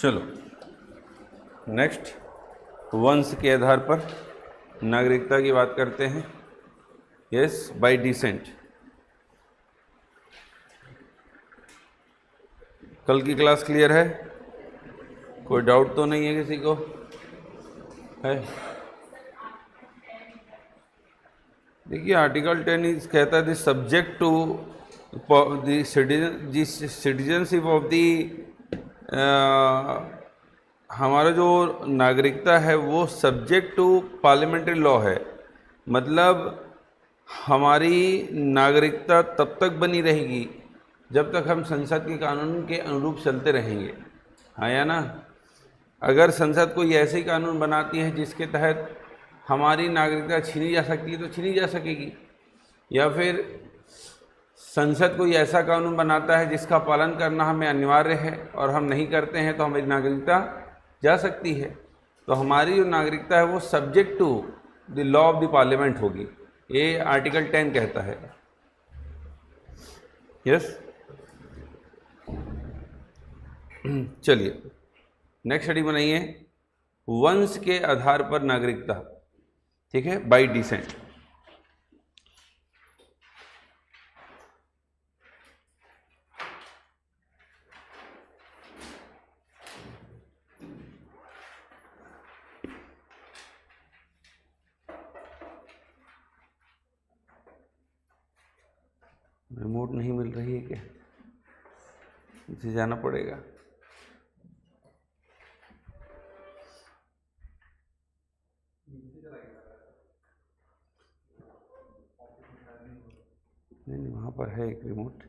चलो नेक्स्ट, वंश के आधार पर नागरिकता की बात करते हैं। Yes, bye decent. कल की क्लास क्लियर है? कोई डाउट तो नहीं है किसी को? है? देखिए आर्टिकल 10 इस कहता है the subject to the citizenship of the, हमारा जो नागरिकता है वो सब्जेक्ट टू पार्लियामेंट्री लॉ है। मतलब हमारी नागरिकता तब तक बनी रहेगी जब तक हम संसद के कानून के अनुरूप चलते रहेंगे, हाँ या ना? अगर संसद कोई ऐसे ही कानून बनाती है जिसके तहत हमारी नागरिकता छीनी जा सकती है तो छीनी जा सकेगी, या फिर संसद कोई ऐसा कानून बनाता है जिसका पालन करना हमें अनिवार्य है और हम नहीं करते हैं तो हमारी नागरिकता जा सकती है। तो हमारी जो नागरिकता है वो subject to the law of the parliament होगी, ये आर्टिकल 10 कहता है। यस, चलिए नेक्स्ट स्टडी बनाइए, वंश के आधार पर नागरिकता। ठीक है, बाय डिसेंट। रिमोट नहीं मिल रही है क्या? इसे जाना पड़ेगा। नहीं, वहाँ पर है एक रिमोट।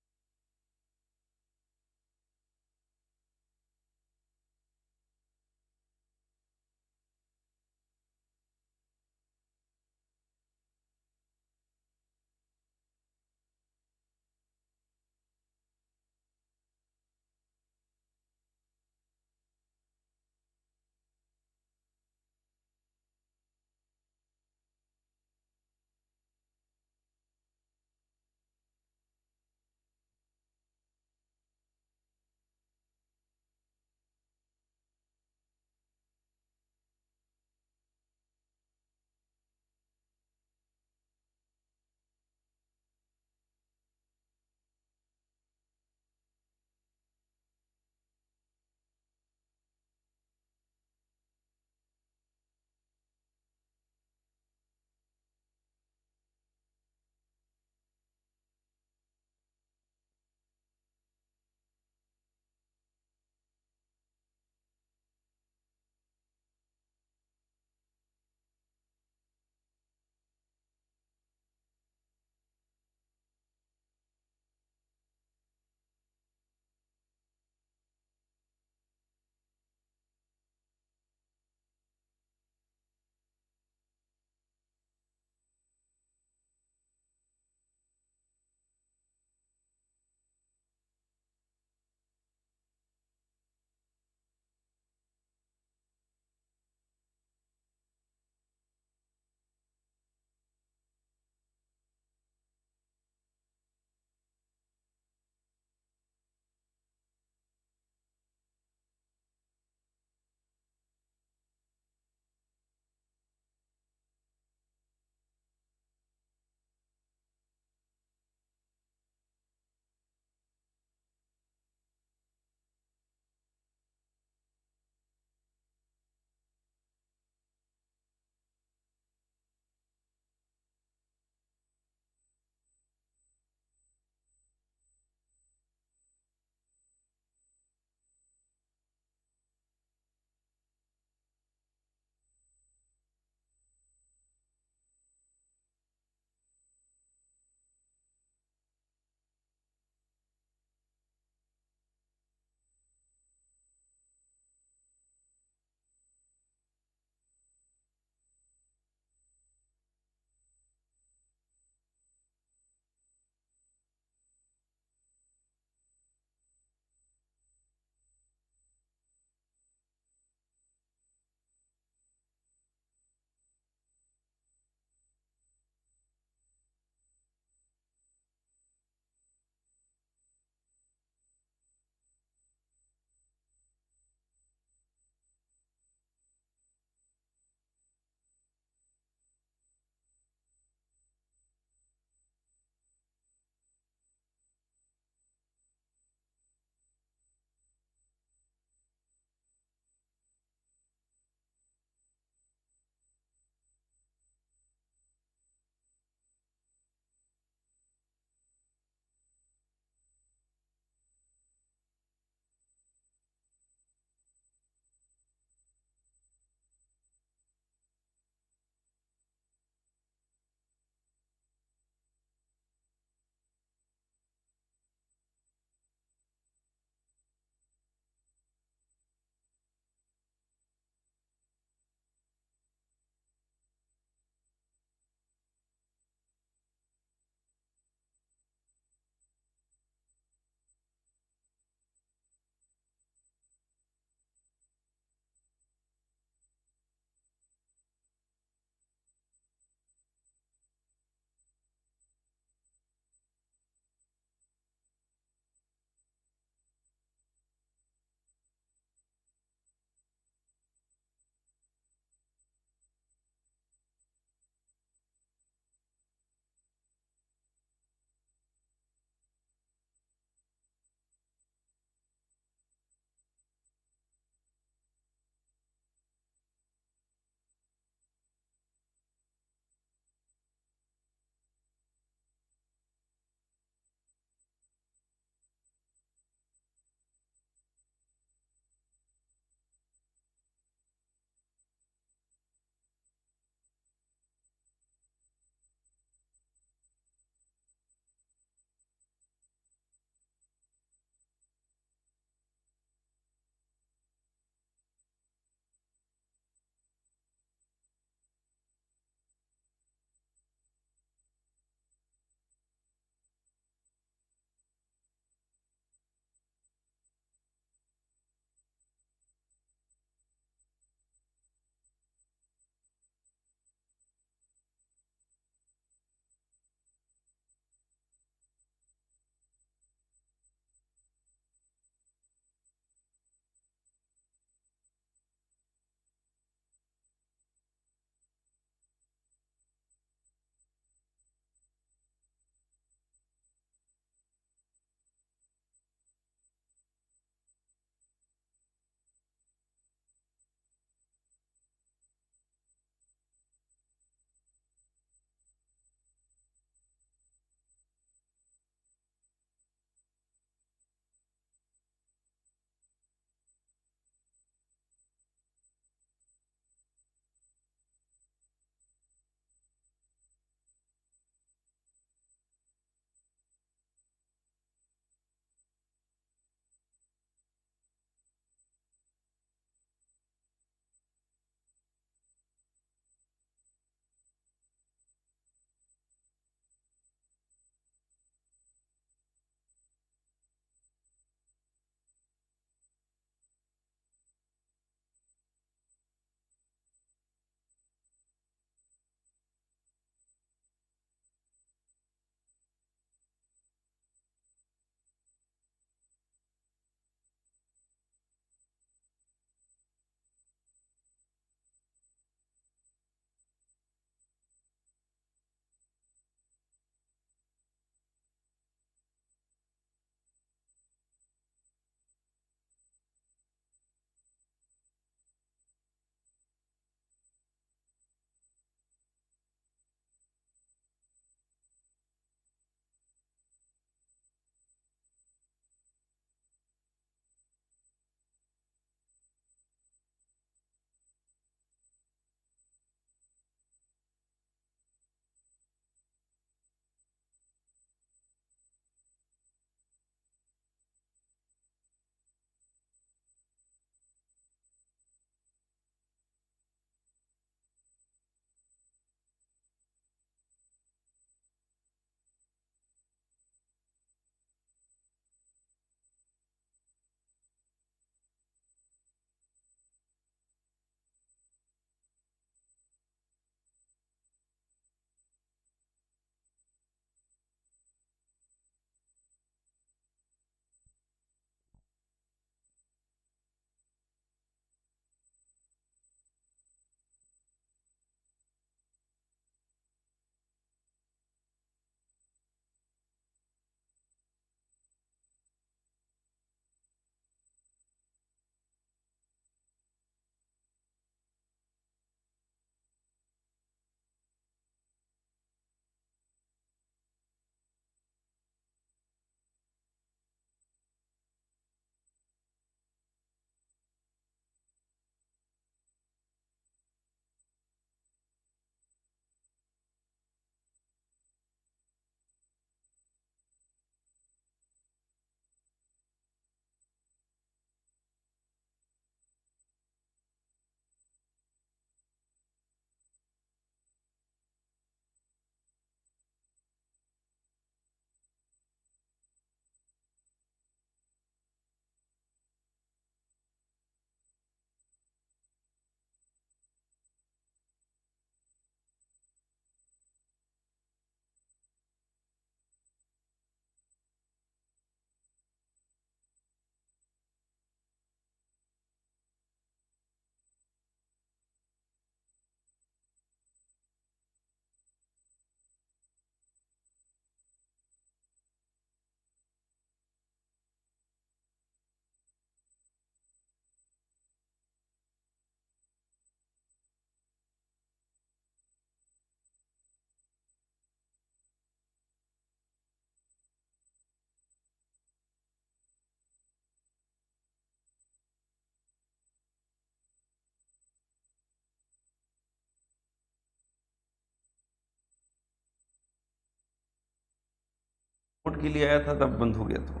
वोट के लिए आया था, तब बंद हो गया था।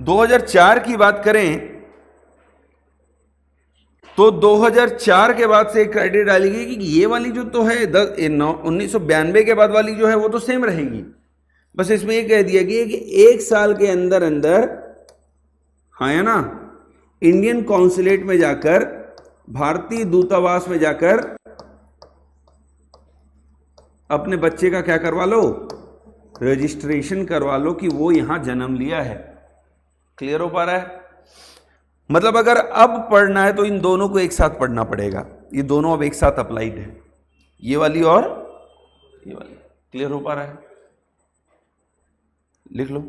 2004 की बात करें तो 2004 के बाद से एक क्राइटेरिया डाली गई कि ये वाली जो तो है 1992 के बाद वाली जो है वो तो सेम रहेगी, बस इसमें ये कह दिया गया कि 1 साल के अंदर अंदर, हाँ है ना, इंडियन कॉन्सुलेट में जाकर, भारतीय दूतावास में जाकर अपने बच्चे का क्या करवा लो, रजिस्ट्रेशन करवा लो कि वो यहां जन्म लिया है। क्लियर हो पा रहा है? मतलब अगर अब पढ़ना है तो इन दोनों को एक साथ पढ़ना पड़ेगा, ये दोनों अब एक साथ अप्लाइड है, ये वाली और ये वाली। क्लियर हो पा रहा है? लिख लो।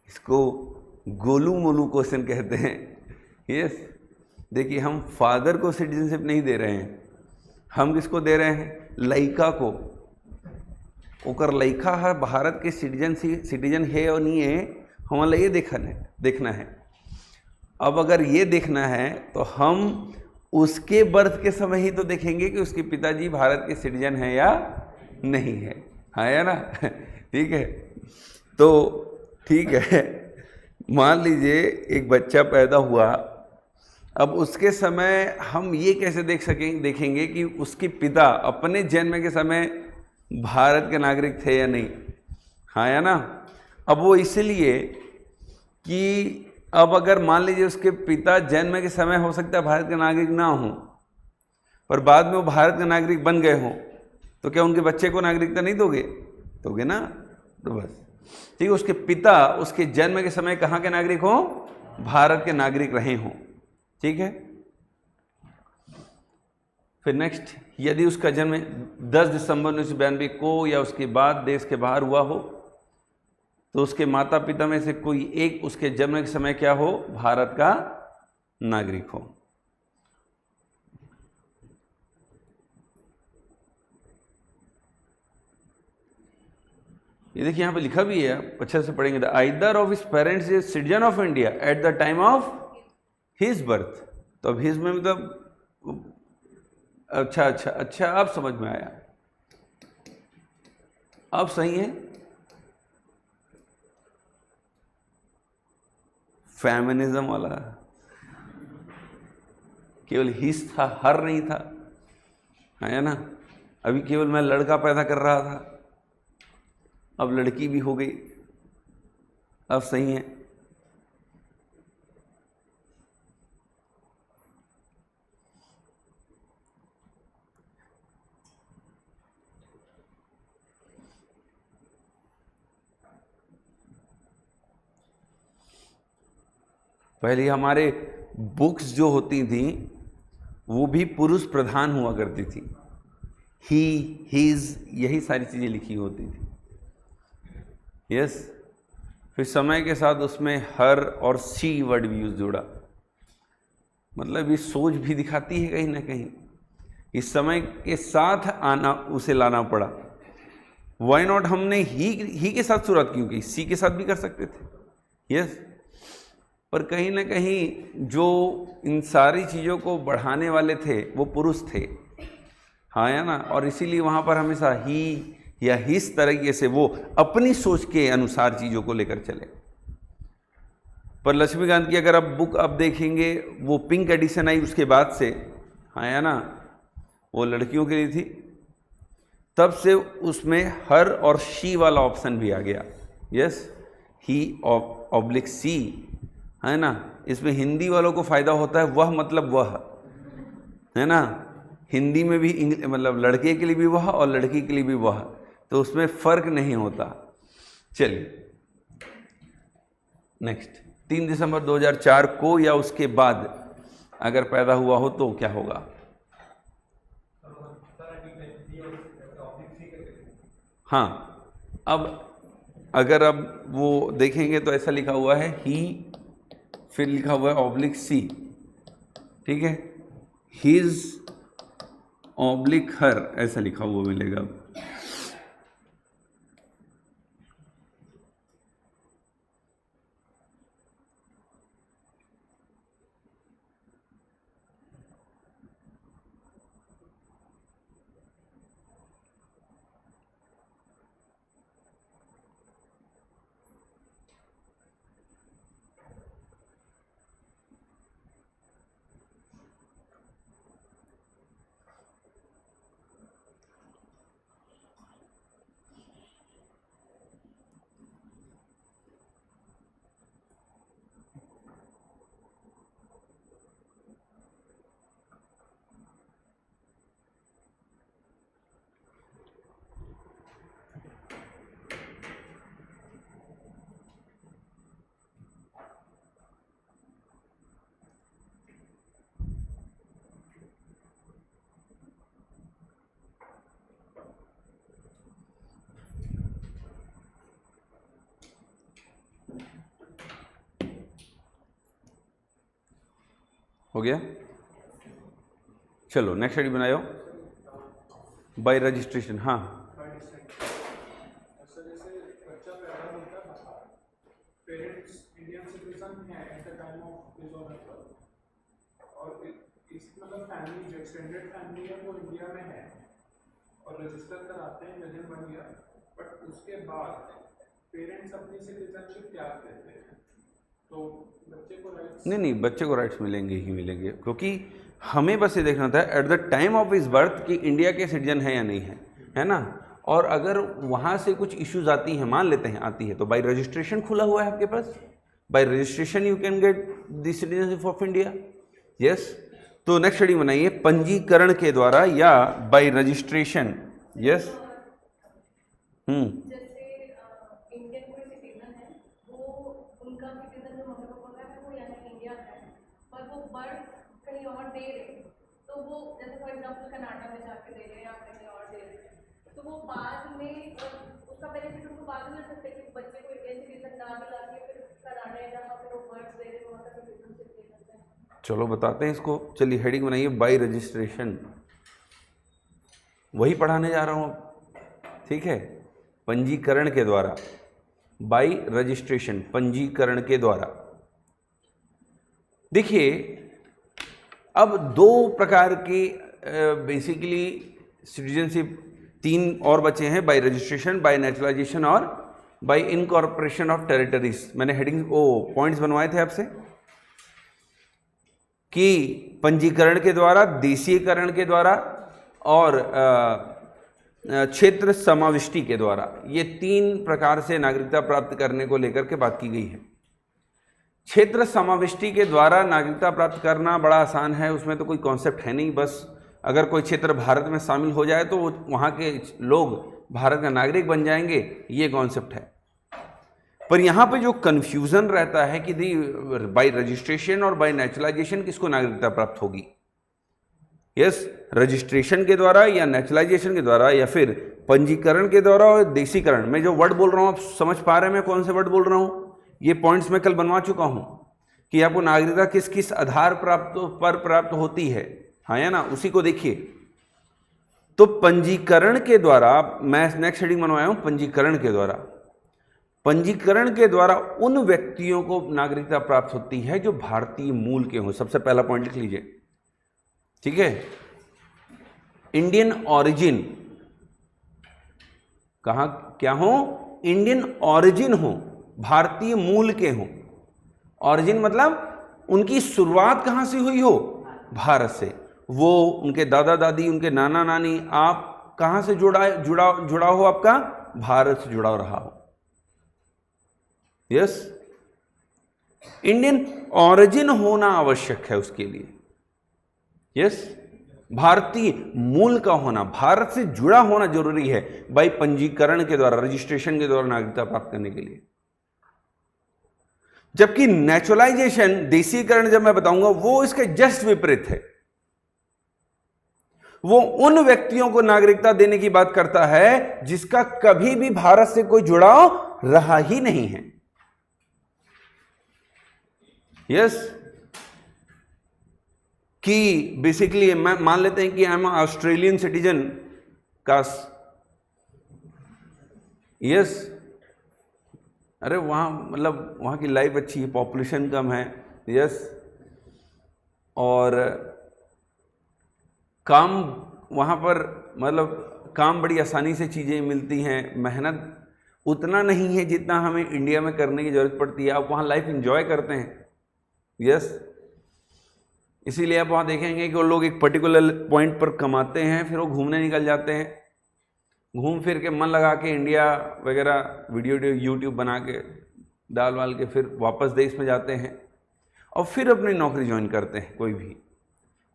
इसको गोलू मोलू क्वेश्चन कहते हैं। यस, देखिए हम फादर को सिटीजनशिप नहीं दे रहे हैं, हम किसको दे रहे हैं, लड़का को। ओकर लड़का है भारत के सिटीजन है और नहीं है, हमारा ये देखना है। अब अगर ये देखना है तो हम उसके बर्थ के समय ही तो देखेंगे कि उसके पिताजी भारत के सिटीजन हैं या नहीं है, हाँ या ना। ठीक है, तो ठीक है, मान लीजिए एक बच्चा पैदा हुआ, अब उसके समय हम ये कैसे देखेंगे कि उसके पिता अपने जन्म के समय भारत के नागरिक थे या नहीं, हाँ या ना। अब वो इसलिए कि अब अगर मान लीजिए उसके पिता जन्म के समय हो सकता है भारत के नागरिक ना हो, पर बाद में वो भारत के नागरिक बन गए हों, तो क्या उनके बच्चे को नागरिकता नहीं दोगे ना। तो बस ठीक है, उसके पिता उसके जन्म के समय कहाँ के नागरिक हों, भारत के नागरिक रहे हों। ठीक है, फिर नेक्स्ट, यदि उसका जन्म 10 दिसंबर 1992 को या उसके बाद देश के बाहर हुआ हो, तो उसके माता पिता में से कोई एक उसके जन्म के समय क्या हो, भारत का नागरिक हो। ये देखिए यहाँ पे लिखा भी है, अच्छे से पढ़ेंगे, either of his parents is citizen of India at the time of his birth. तो अब हिज में मतलब अच्छा, अब समझ में आया, अब सही है। फेमिनिज्म वाला केवल हिज था, हर नहीं था, है ना। अभी केवल मैं लड़का पैदा कर रहा था, अब लड़की भी हो गई, अब सही है। पहले हमारे बुक्स जो होती थी वो भी पुरुष प्रधान हुआ करती थी, ही, हिज, यही सारी चीज़ें लिखी होती थी। यस, फिर समय के साथ उसमें हर और सी वर्ड भी यूज जोड़ा, मतलब ये सोच भी दिखाती है कहीं ना कहीं, इस समय के साथ आना उसे लाना पड़ा। वाई नॉट हमने ही के साथ शुरुआत क्यों की, सी के साथ भी कर सकते थे। यस, पर कहीं ना कहीं जो इन सारी चीज़ों को बढ़ाने वाले थे वो पुरुष थे, हाँ या ना, और इसीलिए वहाँ पर हमेशा ही या इस तरीके से वो अपनी सोच के अनुसार चीज़ों को लेकर चले। पर लक्ष्मीकांत की अगर आप बुक अब देखेंगे, वो पिंक एडिशन आई उसके बाद से, हाँ या ना, वो लड़कियों के लिए थी, तब से उसमें हर और शी वाला ऑप्शन भी आ गया। यस, ही ऑब्लिक सी, है ना। इसमें हिंदी वालों को फायदा होता है, वह मतलब वह, है ना। हिंदी में भी मतलब लड़के के लिए भी वह और लड़की के लिए भी वह, तो उसमें फर्क नहीं होता। चलिए नेक्स्ट, 3 दिसंबर 2004 को या उसके बाद अगर पैदा हुआ हो तो क्या होगा? हाँ, अब अगर अब वो देखेंगे तो ऐसा लिखा हुआ है ही, फिर लिखा हुआ है ऑब्लिक सी, ठीक है, हिज ऑब्लिक हर, ऐसा लिखा हुआ मिलेगा। हो गया? चलो नेक्स्ट स्टडी बनाओ, बाय रजिस्ट्रेशन। हाँ, फैमिली जो एक्सटेंडेड फैमिली है वो इंडिया में है और रजिस्टर कराते हैं, इंडियन बन गया, बट उसके बाद पेरेंट्स अपनी सिटीजनशिप त्याग देते हैं, तो बच्चे को राइट्स नहीं, बच्चे को राइट्स मिलेंगे ही मिलेंगे, क्योंकि हमें बस ये देखना था at the time of his birth कि इंडिया के सिटीजन है या नहीं है, है ना। और अगर वहाँ से कुछ इश्यूज आती हैं, मान लेते हैं आती है, तो बाय रजिस्ट्रेशन खुला हुआ है आपके पास, by registration you can get the citizenship of India. Yes, तो नेक्स्ट स्टडी बनाइए, पंजीकरण के द्वारा या बाय रजिस्ट्रेशन। यस, जैसे इंडियन कोई सिटीजन है, वो उनका सिटीजन जो मम्मी पापा का है वो यहाँ इंडिया का है, पर वो बर्थ कहीं और दे रहे, तो वो जैसे फॉर एग्जांपल कनाडा में जाके दे रहे या कहीं और दे रहे, तो वो बाद में उसका बेनिफिट उनको बाद में मिल सकता है कि बच्चे को इंडियन सिटीजन ना मिला के फिर कनाडा या जहाँ पर वो बर्थ दे रहे वहाँ का सिटीजनशिप ले सकते हैं। चलो बताते हैं इसको। चलिए हेडिंग बनाइए, बाय रजिस्ट्रेशन, वही पढ़ाने जा रहा हूँ अब, ठीक है। पंजीकरण के द्वारा, बाय रजिस्ट्रेशन, पंजीकरण के द्वारा। देखिए अब दो प्रकार के बेसिकली सिटीजनशिप, 3 और बचे हैं, बाय रजिस्ट्रेशन, बाय नेचुरलाइजेशन और बाय इनकॉर्पोरेशन ऑफ टेरिटरीज। मैंने हेडिंग पॉइंट्स बनवाए थे आपसे कि पंजीकरण के द्वारा, देशीयकरण के द्वारा और क्षेत्र समाविष्टि के द्वारा, ये 3 प्रकार से नागरिकता प्राप्त करने को लेकर के बात की गई है। क्षेत्र समाविष्टि के द्वारा नागरिकता प्राप्त करना बड़ा आसान है, उसमें तो कोई कॉन्सेप्ट है नहीं, बस अगर कोई क्षेत्र भारत में शामिल हो जाए तो वहाँ के लोग भारत का नागरिक बन जाएंगे, ये कॉन्सेप्ट है। पर यहाँ पे जो कन्फ्यूज़न रहता है कि बाय रजिस्ट्रेशन और बाय नेचुरलाइजेशन किसको नागरिकता प्राप्त होगी। यस, रजिस्ट्रेशन के द्वारा या नेचुरलाइजेशन के द्वारा या फिर पंजीकरण के द्वारा और देशीकरण। मैं जो वर्ड बोल रहा हूँ आप समझ पा रहे हैं मैं कौन से वर्ड बोल रहा हूँ? ये पॉइंट्स मैं कल बनवा चुका हूँ कि आपको नागरिकता किस किस आधार प्राप्त होती है, हाँ या ना, उसी को देखिए। तो पंजीकरण के द्वारा, मैं नेक्स्ट हेडिंग बनवाया हूँ पंजीकरण के द्वारा। पंजीकरण के द्वारा उन व्यक्तियों को नागरिकता प्राप्त होती है जो भारतीय मूल के हों। सबसे पहला पॉइंट लिख लीजिए, ठीक है। इंडियन ऑरिजिन, कहां क्या हो, इंडियन ऑरिजिन हो, भारतीय मूल के हो। ऑरिजिन मतलब उनकी शुरुआत कहां से हुई हो, भारत से। वो उनके दादा दादी, उनके नाना नानी, आप कहां से जुड़ा हो, आपका भारत से जुड़ा रहा हो। यस, इंडियन ऑरिजिन होना आवश्यक है उसके लिए। यस, भारतीय मूल का होना, भारत से जुड़ा होना जरूरी है भाई, पंजीकरण के द्वारा, रजिस्ट्रेशन के द्वारा नागरिकता प्राप्त करने के लिए। जबकि नेचुरलाइजेशन, देशीकरण, जब मैं बताऊंगा, वो इसके जस्ट विपरीत है। वो उन व्यक्तियों को नागरिकता देने की बात करता है जिसका कभी भी भारत से कोई जुड़ाव रहा ही नहीं है। यस, कि बेसिकली मान लेते हैं कि आई एम ऑस्ट्रेलियन सिटीजन का। यस, अरे वहां मतलब वहां की लाइफ अच्छी है, पॉपुलेशन कम है। यस, और काम वहाँ पर मतलब काम बड़ी आसानी से चीज़ें मिलती हैं, मेहनत उतना नहीं है जितना हमें इंडिया में करने की ज़रूरत पड़ती है। आप वहाँ लाइफ एंजॉय करते हैं। यस, इसीलिए आप वहाँ देखेंगे कि वो लोग एक पर्टिकुलर पॉइंट पर कमाते हैं, फिर वो घूमने निकल जाते हैं, घूम फिर के मन लगा के इंडिया वगैरह वीडियो यूट्यूब बना के डाल वाल के फिर वापस देश में जाते हैं और फिर अपनी नौकरी ज्वाइन करते हैं कोई भी,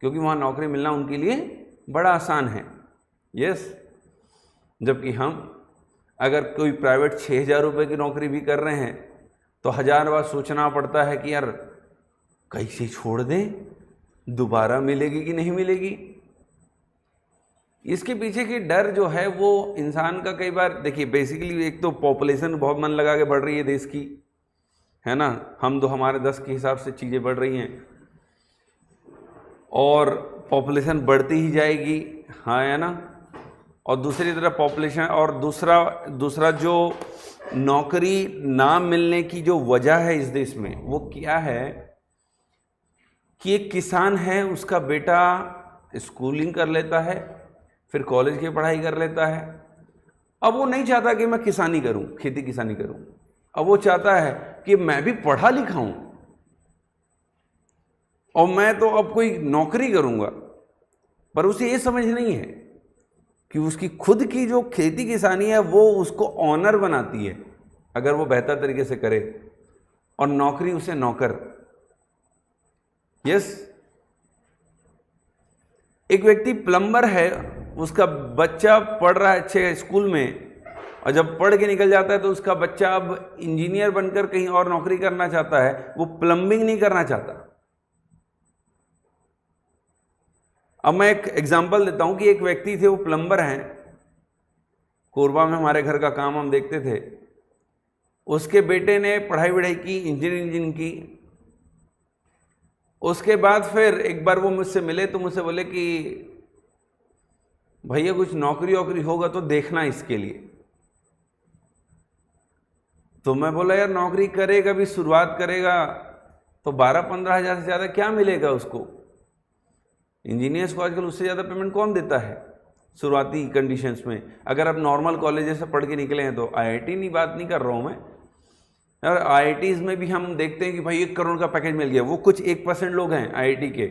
क्योंकि वहाँ नौकरी मिलना उनके लिए बड़ा आसान है। यस, जबकि हम अगर कोई प्राइवेट 6,000 रुपये की नौकरी भी कर रहे हैं तो 1000 बार सोचना पड़ता है कि यार कैसे छोड़ दें, दोबारा मिलेगी कि नहीं मिलेगी। इसके पीछे की डर जो है वो इंसान का कई बार, देखिए बेसिकली एक तो पॉपुलेशन बहुत मन लगा के बढ़ रही है देश की, है ना, हम तो हमारे 10 के हिसाब से चीज़ें बढ़ रही हैं और पॉपुलेशन बढ़ती ही जाएगी, हाँ है ना। और दूसरी तरफ पॉपुलेशन और दूसरा जो नौकरी ना मिलने की जो वजह है इस देश में, वो क्या है कि एक किसान है, उसका बेटा स्कूलिंग कर लेता है, फिर कॉलेज की पढ़ाई कर लेता है। अब वो नहीं चाहता कि मैं किसानी करूं, खेती किसानी करूं, अब वो चाहता है कि मैं भी पढ़ा लिखा हूं और मैं तो अब कोई नौकरी करूंगा। पर उसे ये समझ नहीं है कि उसकी खुद की जो खेती किसानी है वो उसको ऑनर बनाती है अगर वो बेहतर तरीके से करे, और नौकरी उसे नौकर। यस, एक व्यक्ति प्लम्बर है, उसका बच्चा पढ़ रहा है अच्छे स्कूल में, और जब पढ़ के निकल जाता है तो उसका बच्चा अब इंजीनियर बनकर कहीं और नौकरी करना चाहता है, वो प्लम्बिंग नहीं करना चाहता। अब मैं एक एग्जांपल देता हूं कि एक व्यक्ति थे, वो प्लम्बर हैं, कोरबा में हमारे घर का काम हम देखते थे। उसके बेटे ने पढ़ाई की, इंजीनियरिंग की। उसके बाद फिर एक बार वो मुझसे मिले तो मुझसे बोले कि भैया कुछ नौकरी वोकरी होगा तो देखना इसके लिए। तो मैं बोला यार नौकरी करेगा भी, शुरुआत करेगा तो 12-15 हज़ार से ज़्यादा क्या मिलेगा उसको। इंजीनियर्स को आजकल उससे ज़्यादा पेमेंट कौन देता है शुरुआती कंडीशंस में। अगर आप नॉर्मल कॉलेज से पढ़ के निकले हैं तो, आईआईटी नहीं बात नहीं कर रहा हूँ मैं यार, आईआईटीज़ में भी हम देखते हैं कि भाई 1 करोड़ का पैकेज मिल गया। वो कुछ 1% लोग हैं आईआईटी के,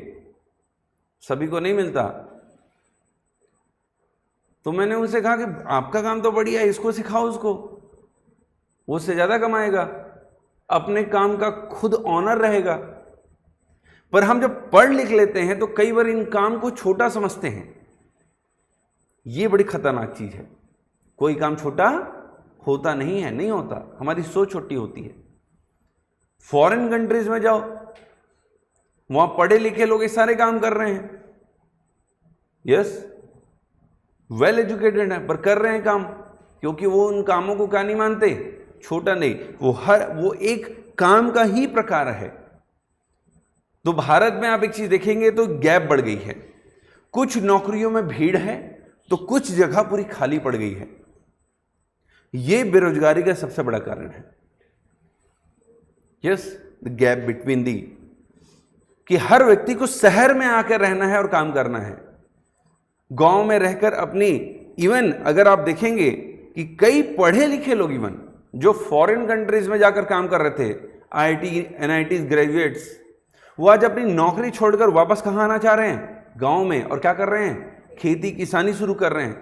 सभी को नहीं मिलता। तो मैंने उनसे कहा कि आपका काम तो बढ़िया है, इसको सिखाओ उसको, वो उससे ज़्यादा कमाएगा, अपने काम का खुद ऑनर रहेगा। पर हम जब पढ़ लिख लेते हैं तो कई बार इन काम को छोटा समझते हैं। ये बड़ी खतरनाक चीज़ है। कोई काम छोटा होता नहीं है, नहीं होता, हमारी सोच छोटी होती है। फॉरेन कंट्रीज में जाओ, वहां पढ़े लिखे लोग ये सारे काम कर रहे हैं। यस, वेल एजुकेटेड है पर कर रहे हैं काम, क्योंकि वो उन कामों को क्या नहीं मानते, छोटा नहीं, वो एक काम का ही प्रकार है। तो भारत में आप एक चीज देखेंगे तो गैप बढ़ गई है। कुछ नौकरियों में भीड़ है तो कुछ जगह पूरी खाली पड़ गई है। यह बेरोजगारी का सबसे बड़ा कारण है। Yes, the gap between the, कि हर व्यक्ति को शहर में आकर रहना है और काम करना है। गांव में रहकर अपनी, इवन अगर आप देखेंगे कि कई पढ़े लिखे लोग इवन जो फॉरेन कंट्रीज में जाकर काम कर रहे थे, आईआईटी एनआईटी ग्रेजुएट्स, वो आज अपनी नौकरी छोड़कर वापस कहाँ आना चाह रहे हैं? गांव में। और क्या कर रहे हैं? खेती किसानी शुरू कर रहे हैं,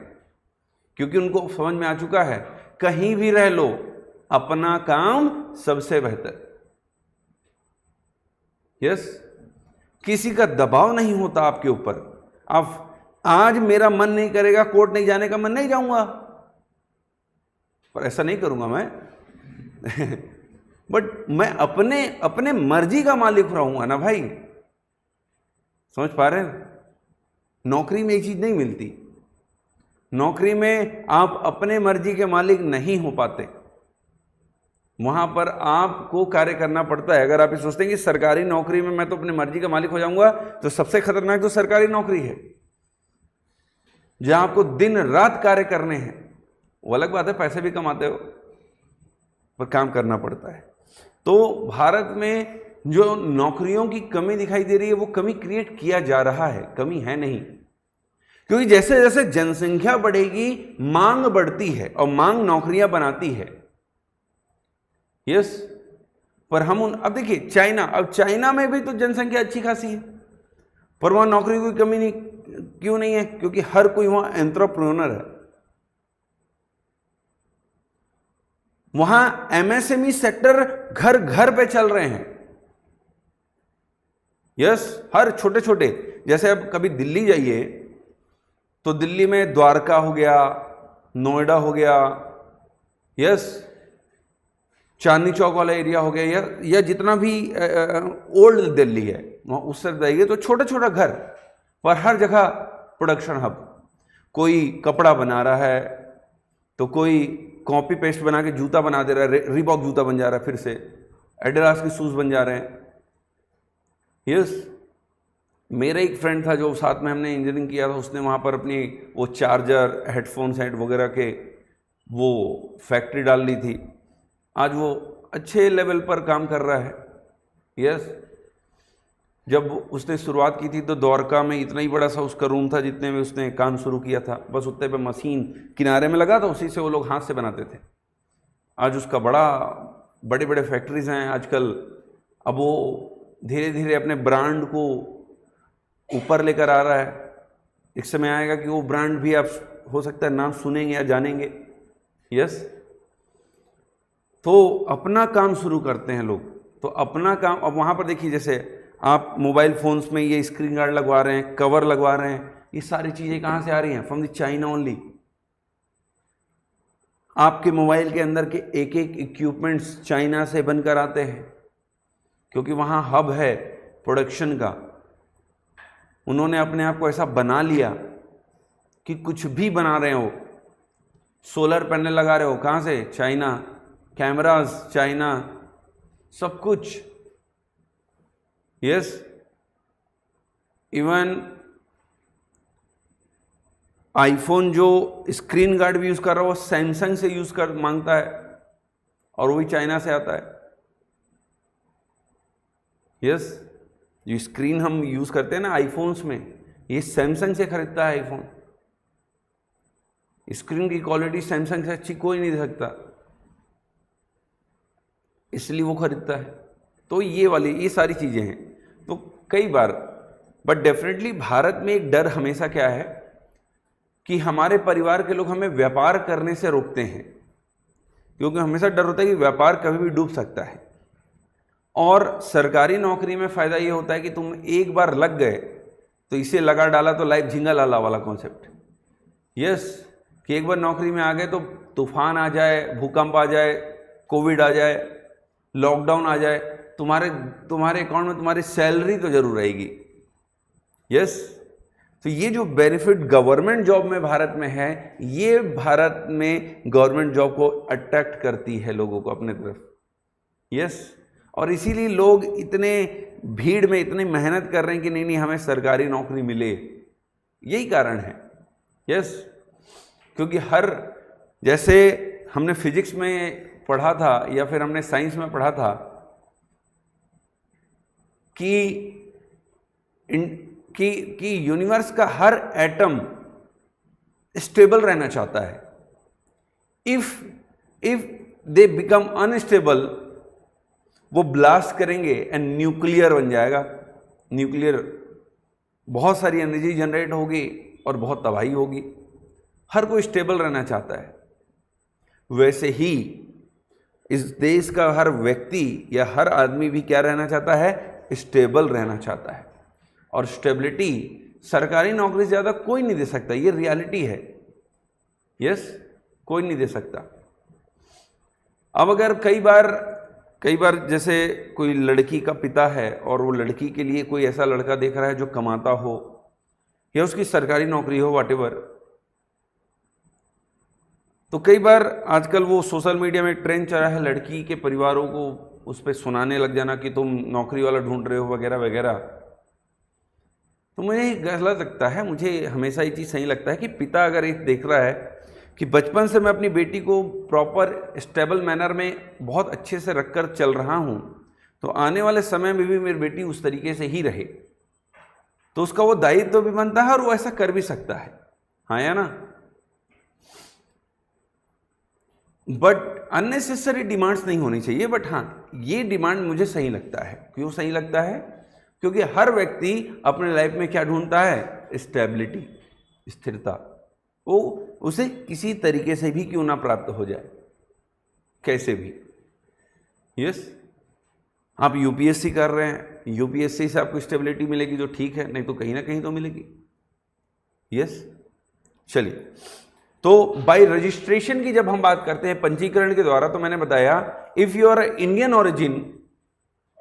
क्योंकि उनको समझ में आ चुका है कहीं भी रह लो, अपना काम सबसे बेहतर। यस, किसी का दबाव नहीं होता आपके ऊपर। आप, आज मेरा मन नहीं करेगा कोर्ट नहीं जाने का, मन नहीं जाऊंगा, पर ऐसा नहीं करूंगा मैं बट मैं अपने अपने मर्जी का मालिक रहूंगा ना भाई। समझ पा रहे हैं? नौकरी में ये चीज नहीं मिलती। नौकरी में आप अपने मर्जी के मालिक नहीं हो पाते, वहां पर आपको कार्य करना पड़ता है। अगर आप ये सोचते हैं कि सरकारी नौकरी में मैं तो अपनी मर्जी का मालिक हो जाऊंगा, तो सबसे खतरनाक तो सरकारी नौकरी है, जहां आपको दिन रात कार्य करने हैं। वो अलग बात है, पैसे भी कमाते हो, पर काम करना पड़ता है। तो भारत में जो नौकरियों की कमी दिखाई दे रही है, वो कमी क्रिएट किया जा रहा है, कमी है नहीं। क्योंकि जैसे जैसे जनसंख्या बढ़ेगी, मांग बढ़ती है, और मांग नौकरियां बनाती है। यस, पर हम अब देखिए चाइना, अब चाइना में भी तो जनसंख्या अच्छी खासी है, पर वहां नौकरी की कमी नहीं, क्यों नहीं है? क्योंकि हर कोई वहां एंटरप्रेन्योर है। वहां एमएसएमई सेक्टर घर घर पे चल रहे हैं। यस, हर छोटे छोटे, जैसे अब कभी दिल्ली जाइए तो दिल्ली में द्वारका हो गया, नोएडा हो गया, यस, चांदनी चौक वाला एरिया हो गया, या जितना भी ओल्ड दिल्ली है, वहाँ उस तरफ जाइए तो छोटा छोटा घर, पर हर जगह प्रोडक्शन हब। कोई कपड़ा बना रहा है, तो कोई कॉपी पेस्ट बना के जूता बना दे रहा है, रिबॉक जूता बन जा रहा है, फिर से एडिडास के शूज बन जा रहे हैं। यस, मेरा एक फ्रेंड था जो साथ में हमने इंजीनियरिंग किया था, उसने वहाँ पर अपनी वो चार्जर, हेडफोन सेट वगैरह के वो फैक्ट्री डाल ली थी। आज वो अच्छे लेवल पर काम कर रहा है। यस, जब उसने शुरुआत की थी तो द्वारका में इतना ही बड़ा सा उसका रूम था, जितने में उसने काम शुरू किया था, बस उतने पे मशीन किनारे में लगा था, उसी से वो लोग हाथ से बनाते थे। आज उसका बड़े बड़े फैक्ट्रीज हैं आजकल। अब वो धीरे धीरे अपने ब्रांड को ऊपर लेकर आ रहा है। एक समय आएगा कि वो ब्रांड भी आप हो सकता है नाम सुनेंगे या जानेंगे। यस, तो अपना काम शुरू करते हैं लोग, तो अपना काम। अब वहाँ पर देखिए, जैसे आप मोबाइल फ़ोन्स में ये स्क्रीन गार्ड लगवा रहे हैं, कवर लगवा रहे हैं, ये सारी चीज़ें कहाँ से आ रही हैं? From the China only. आपके मोबाइल के अंदर के एक एक इक्विपमेंट्स चाइना से बनकर आते हैं, क्योंकि वहाँ हब है प्रोडक्शन का। उन्होंने अपने आप को ऐसा बना लिया कि कुछ भी बना रहे हो। सोलर पैनल लगा रहे हो, कहाँ से? चाइना। कैमरास चाइना, सब कुछ। यस, इवन आईफोन जो स्क्रीन गार्ड भी यूज कर रहा है वो सैमसंग से यूज कर मांगता है, और वो भी चाइना से आता है। यस, जो स्क्रीन हम यूज करते हैं ना आईफोन्स में, ये सैमसंग से खरीदता है आईफोन। स्क्रीन की क्वालिटी सैमसंग से अच्छी कोई नहीं दे सकता, इसलिए वो खरीदता है। तो ये सारी चीजें हैं। तो कई बार, बट डेफिनेटली भारत में एक डर हमेशा क्या है कि हमारे परिवार के लोग हमें व्यापार करने से रोकते हैं, क्योंकि हमेशा डर होता है कि व्यापार कभी भी डूब सकता है। और सरकारी नौकरी में फायदा ये होता है कि तुम एक बार लग गए तो इसे लगा डाला तो लाइफ झिंगा लाला वाला कॉन्सेप्ट। यस, कि एक बार नौकरी में आ गए तो तूफान आ जाए, भूकंप आ जाए, कोविड आ जाए, लॉकडाउन आ जाए, तुम्हारे अकाउंट में तुम्हारी सैलरी तो जरूर रहेगी। यस, तो ये जो बेनिफिट गवर्नमेंट जॉब में भारत में है, ये भारत में गवर्नमेंट जॉब को अट्रैक्ट करती है लोगों को अपने तरफ। यस, और इसीलिए लोग इतने भीड़ में इतनी मेहनत कर रहे हैं कि नहीं हमें सरकारी नौकरी मिले, यही कारण है। यस, क्योंकि जैसे हमने फिजिक्स में पढ़ा था या फिर हमने साइंस में पढ़ा था कि यूनिवर्स का हर एटम स्टेबल रहना चाहता है। इफ दे बिकम अनस्टेबल, वो ब्लास्ट करेंगे एंड न्यूक्लियर बन जाएगा। न्यूक्लियर, बहुत सारी एनर्जी जनरेट होगी और बहुत तबाही होगी। हर कोई स्टेबल रहना चाहता है। वैसे ही इस देश का हर व्यक्ति या हर आदमी भी क्या रहना चाहता है? स्टेबल रहना चाहता है। और स्टेबिलिटी सरकारी नौकरी से ज़्यादा कोई नहीं दे सकता, ये रियलिटी है। यस, कोई नहीं दे सकता। अब अगर कई बार जैसे कोई लड़की का पिता है और वो लड़की के लिए कोई ऐसा लड़का देख रहा है जो कमाता हो या उसकी सरकारी नौकरी हो, व्हाटएवर, तो कई बार आजकल वो सोशल मीडिया में ट्रेंड चल रहा है लड़की के परिवारों को उस पर सुनाने लग जाना कि तुम नौकरी वाला ढूंढ रहे हो वगैरह वगैरह। तो मुझे गलत लगता है। मुझे हमेशा ये चीज़ सही लगता है कि पिता अगर ये देख रहा है कि बचपन से मैं अपनी बेटी को प्रॉपर स्टेबल मैनर में बहुत अच्छे से रखकर चल रहा हूँ, तो आने वाले समय में भी मेरी बेटी उस तरीके से ही रहे, तो उसका वो दायित्व भी बनता है और वो ऐसा कर भी सकता है। हाँ या ना? बट अननेसेसरी डिमांड्स नहीं होनी चाहिए। बट हाँ, ये डिमांड मुझे सही लगता है। क्यों सही लगता है? क्योंकि हर व्यक्ति अपने लाइफ में क्या ढूंढता है? स्टेबिलिटी, स्थिरता। वो उसे किसी तरीके से भी क्यों ना प्राप्त हो जाए, कैसे भी। यस, आप यूपीएससी कर रहे हैं, यूपीएससी से आपको स्टेबिलिटी मिलेगी जो ठीक है, नहीं तो कहीं ना कहीं तो मिलेगी। यस, चलिए, तो बाय रजिस्ट्रेशन की जब हम बात करते हैं पंजीकरण के द्वारा, तो मैंने बताया if you are Indian origin,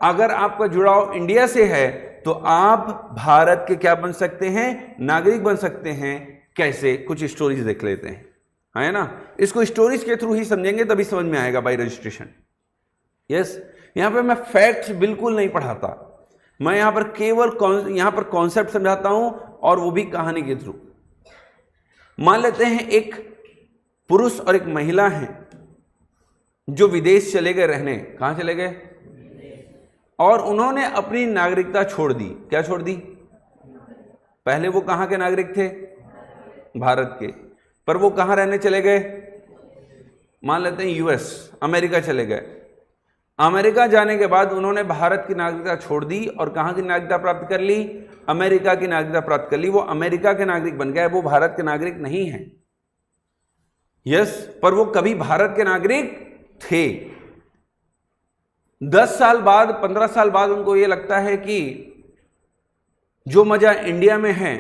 अगर आपका जुड़ाव इंडिया से है तो आप भारत के क्या बन सकते हैं? नागरिक बन सकते हैं। कैसे? कुछ स्टोरीज देख लेते हैं, है ना? इसको स्टोरीज के थ्रू ही समझेंगे तभी समझ में आएगा बाय रजिस्ट्रेशन। यस, यहां पे मैं फैक्ट्स बिल्कुल नहीं पढ़ाता, मैं यहां पर केवल यहां पर कॉन्सेप्ट समझाता हूं, और वो भी कहानी के थ्रू। मान लेते हैं एक पुरुष और एक महिला हैं जो विदेश चले गए रहने। कहां चले गए? और उन्होंने अपनी नागरिकता छोड़ दी। क्या छोड़ दी? पहले वो कहां के नागरिक थे? भारत के। पर वो कहां रहने चले गए? मान लेते हैं यूएस, अमेरिका चले गए। अमेरिका जाने के बाद उन्होंने भारत की नागरिकता छोड़ दी और कहां की नागरिकता प्राप्त कर ली? अमेरिका की नागरिकता प्राप्त कर ली। वो अमेरिका के नागरिक बन गए, वो भारत के नागरिक नहीं है। यस, पर वो कभी भारत के नागरिक थे। 10 साल बाद, 15 साल बाद उनको ये लगता है कि जो मजा इंडिया में है,